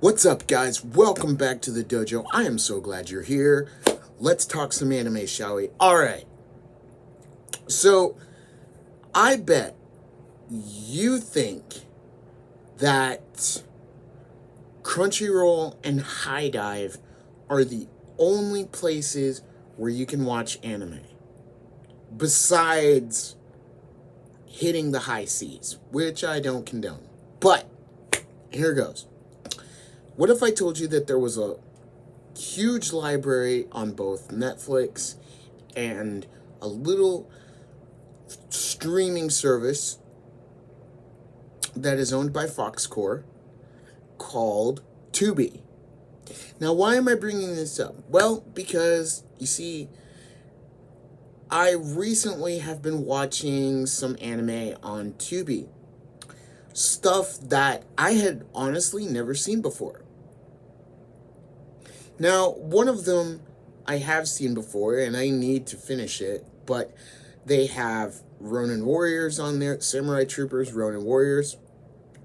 What's up, guys? Welcome back to the dojo. I am so glad you're here. Let's talk some anime, shall we? Alright, so I bet you think that Crunchyroll and High Dive are the only places where you can watch anime. Besides hitting the high seas, which I don't condone. But, here goes. What if I told you that there was a huge library on both Netflix and a little streaming service that is owned by Foxcore called Tubi? Now, why am I bringing this up? Well, because, you see, I recently have been watching some anime on Tubi. Stuff that I had honestly never seen before. Now, one of them I have seen before, and I need to finish it, but they have Ronin Warriors on there, Samurai Troopers, Ronin Warriors,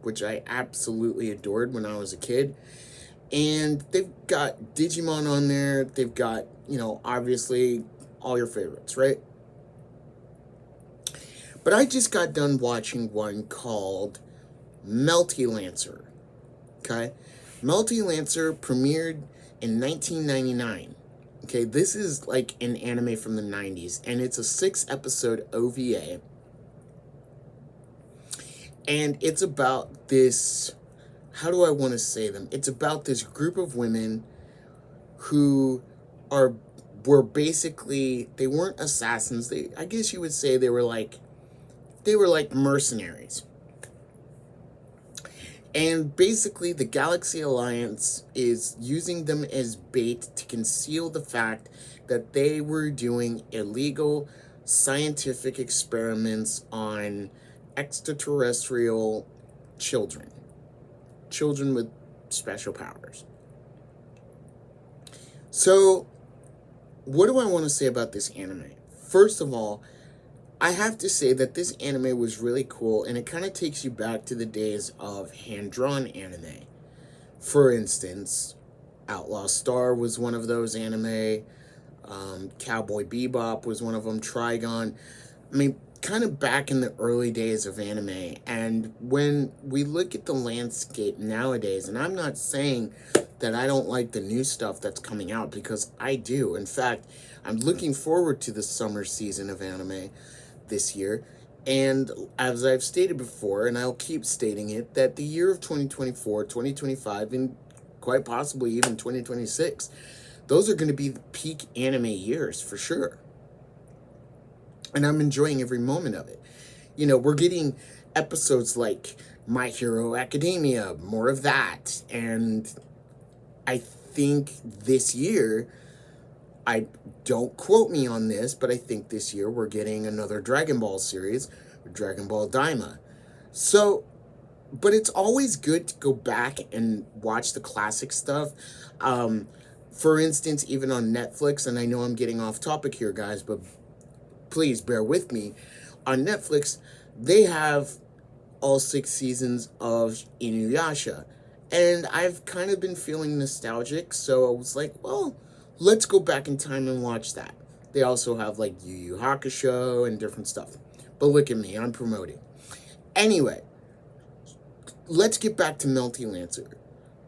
which I absolutely adored when I was a kid. And they've got Digimon on there. They've got, obviously all your favorites, right? But I just got done watching one called Melty Lancer. Okay? Melty Lancer premiered in 1999. Okay, this is like an anime from the 90s, and it's a 6-episode OVA. And it's about this, how do I want to say them? It's about this group of women who were basically, they weren't assassins. I guess you would say they were like mercenaries. And basically, the Galaxy Alliance is using them as bait to conceal the fact that they were doing illegal scientific experiments on extraterrestrial children. Children with special powers. So, what do I want to say about this anime? First of all, I have to say that this anime was really cool, and it kind of takes you back to the days of hand-drawn anime. For instance, Outlaw Star was one of those anime. Cowboy Bebop was one of them. Trigon. I mean, kind of back in the early days of anime. And when we look at the landscape nowadays, and I'm not saying that I don't like the new stuff that's coming out, because I do. In fact, I'm looking forward to the summer season of anime this year. And as I've stated before, and I'll keep stating it, that the year of 2024, 2025, and quite possibly even 2026, those are going to be the peak anime years for sure. And I'm enjoying every moment of it. We're getting episodes like My Hero Academia, more of that. And I think this year, I don't quote me on this, but I think this year we're getting another Dragon Ball series, Dragon Ball Daima. So, but it's always good to go back and watch the classic stuff. For instance, even on Netflix, and I know I'm getting off topic here, guys, but please bear with me. On Netflix, they have all 6 seasons of Inuyasha. And I've kind of been feeling nostalgic, so I was like, well, let's go back in time and watch that. They also have like Yu Yu Hakusho and different stuff. But look at me, I'm promoting. Anyway, let's get back to Melty Lancer.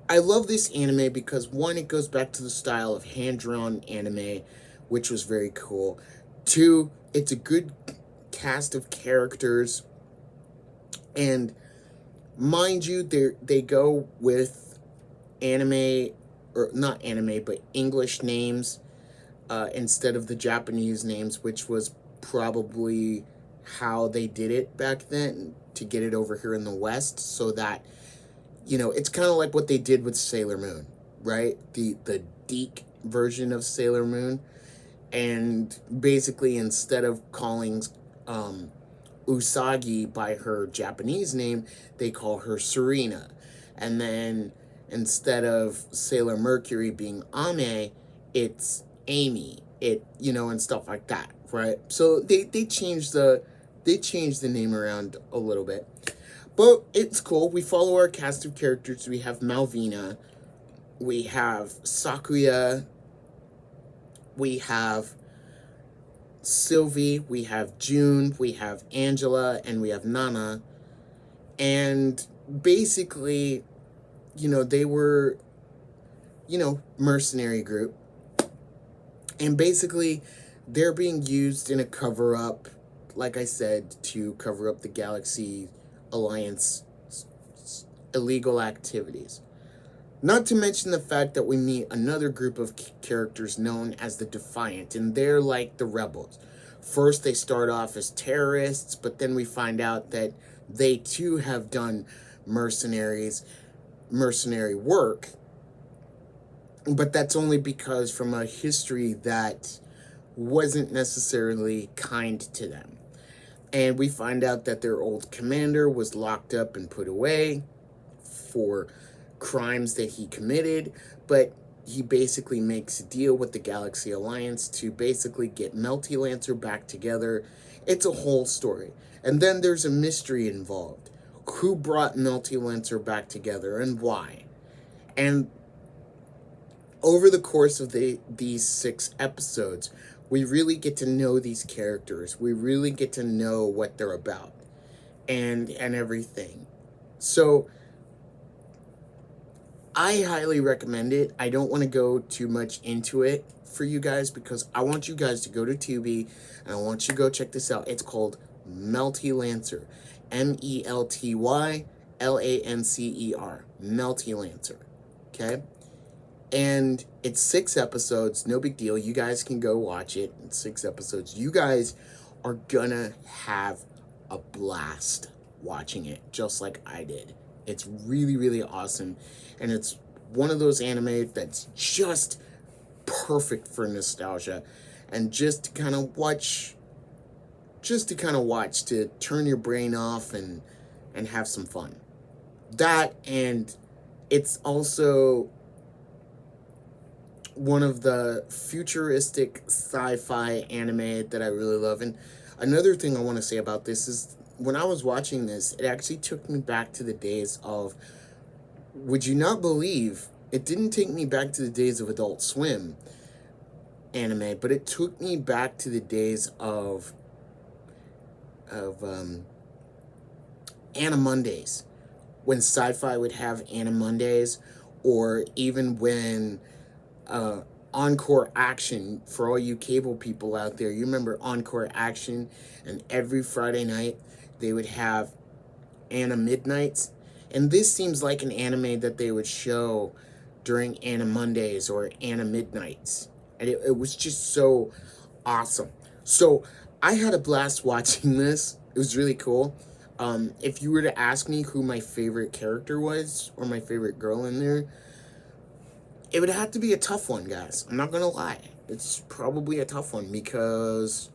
I love this anime because, one, it goes back to the style of hand-drawn anime, which was very cool. 2, it's a good cast of characters. And mind you, they go with anime, or not anime, but English names instead of the Japanese names, which was probably how they did it back then to get it over here in the West, so that, it's kind of like what they did with Sailor Moon, right? The DiC version of Sailor Moon. And basically, instead of calling Usagi by her Japanese name, they call her Serena. And then instead of Sailor Mercury being Ame, it's Amy. And stuff like that, right? So they changed the name around a little bit. But it's cool. We follow our cast of characters. We have Malvina, we have Sakuya, we have Sylvie, we have June, we have Angela, and we have Nana. And basically, they were, mercenary group. And basically, they're being used in a cover up, like I said, to cover up the Galaxy Alliance illegal activities. Not to mention the fact that we meet another group of characters known as the Defiant, and they're like the rebels. First, they start off as terrorists, but then we find out that they too have done mercenary work. But that's only because from a history that wasn't necessarily kind to them. And we find out that their old commander was locked up and put away for crimes that he committed, but he basically makes a deal with the Galaxy Alliance to basically get Melty Lancer back together. It's a whole story. And then there's a mystery involved. Who brought Melty Lancer back together and why? And over the course of these 6 episodes, we really get to know these characters. We really get to know what they're about and everything. So I highly recommend it. I don't want to go too much into it for you guys because I want you guys to go to Tubi and I want you to go check this out. It's called Melty Lancer. MELTYLANCER. Melty Lancer. Okay? And it's 6 episodes. No big deal. You guys can go watch it. It's 6 episodes. You guys are gonna have a blast watching it, just like I did. It's really, really awesome. And it's one of those anime that's just perfect for nostalgia. And just to kind of watch, to turn your brain off and have some fun. That, and it's also one of the futuristic sci-fi anime that I really love. And another thing I want to say about this is when I was watching this, it actually took me back to the days of, would you not believe, it didn't take me back to the days of Adult Swim anime, but it took me back to the days of Animondays, when Sci-Fi would have Animondays, or even when Encore Action, for all you cable people out there, you remember Encore Action, and every Friday night they would have Anna Midnights, and this seems like an anime that they would show during Anna Mondays or Anna Midnights, and it was just so awesome. So I had a blast watching this. It was really cool. If you were to ask me who my favorite character was, or my favorite girl in there, it would have to be a tough one, guys. I'm not gonna lie. It's probably a tough one because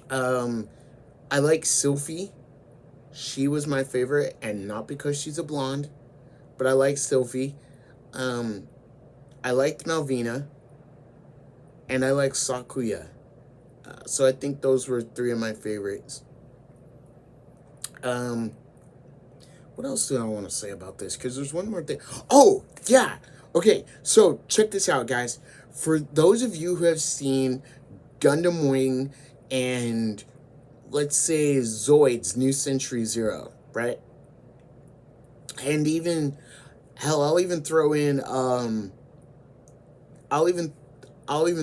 I like Sylphie. She was my favorite, and not because she's a blonde, but I like Sylphie. I liked Malvina, and I like Sakuya. So I think those were 3 of my favorites. What else do I want to say about this? Because there's one more thing. Oh, yeah. Okay, so check this out, guys. For those of you who have seen Gundam Wing and, let's say, Zoids New Century Zero, right? And even, hell, I'll even throw in, I'll even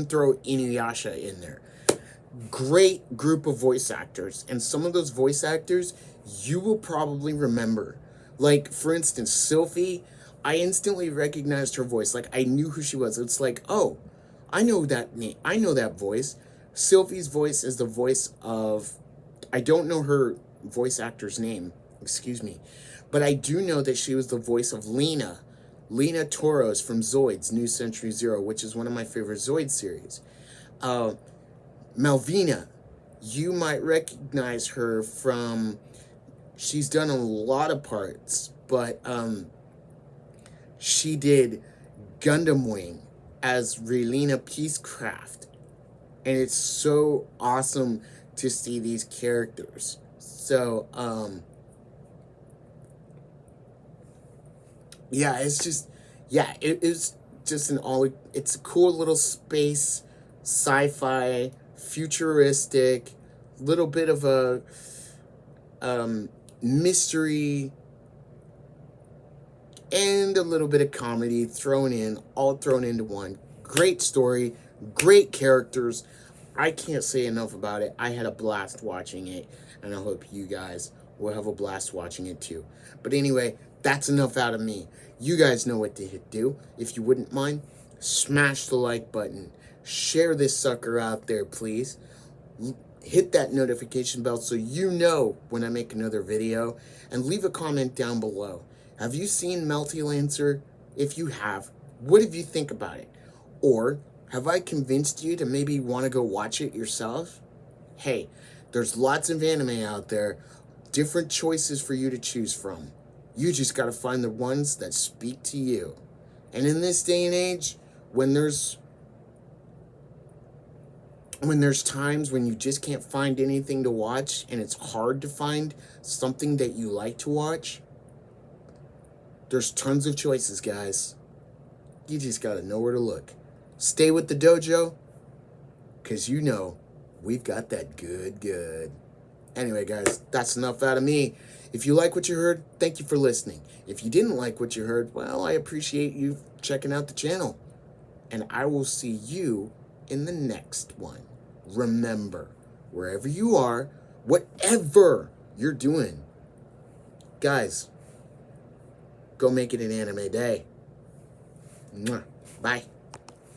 throw Inuyasha in there. Great group of voice actors, and some of those voice actors you will probably remember. Like, for instance, Sylphie, I instantly recognized her voice. Like, I knew who she was. It's like, oh, I know that name. I know that voice. Sylphie's voice is the voice of, I don't know her voice actor's name, excuse me, but I do know that she was the voice of Lena Toros from Zoids New Century Zero, which is one of my favorite Zoid series. Malvina, you might recognize her from, she's done a lot of parts, but she did Gundam Wing as Relina Peacecraft, and it's so awesome to see these characters. So yeah, it's just, yeah, it is just it's a cool little space, sci-fi, futuristic, little bit of a mystery and a little bit of comedy all thrown into one. Great story, great characters. I can't say enough about it. I had a blast watching it, and I hope you guys will have a blast watching it too. But anyway, that's enough out of me. You guys know what to do. If you wouldn't mind, smash the like button. Share this sucker out there, please. Hit that notification bell so you know when I make another video, and leave a comment down below. Have you seen Melty Lancer? If you have, what did you think about it? Or have I convinced you to maybe want to go watch it yourself? Hey, there's lots of anime out there, different choices for you to choose from. You just got to find the ones that speak to you. And in this day and age, when there's times when you just can't find anything to watch and it's hard to find something that you like to watch, there's tons of choices, guys. You just gotta know where to look. Stay with the dojo, because you know we've got that good. Anyway, guys, that's enough out of me. If you like what you heard, thank you for listening. If you didn't like what you heard, well, I appreciate you checking out the channel. And I will see you in the next one. Remember, wherever you are, whatever you're doing, guys, go make it an anime day. Mwah. Bye.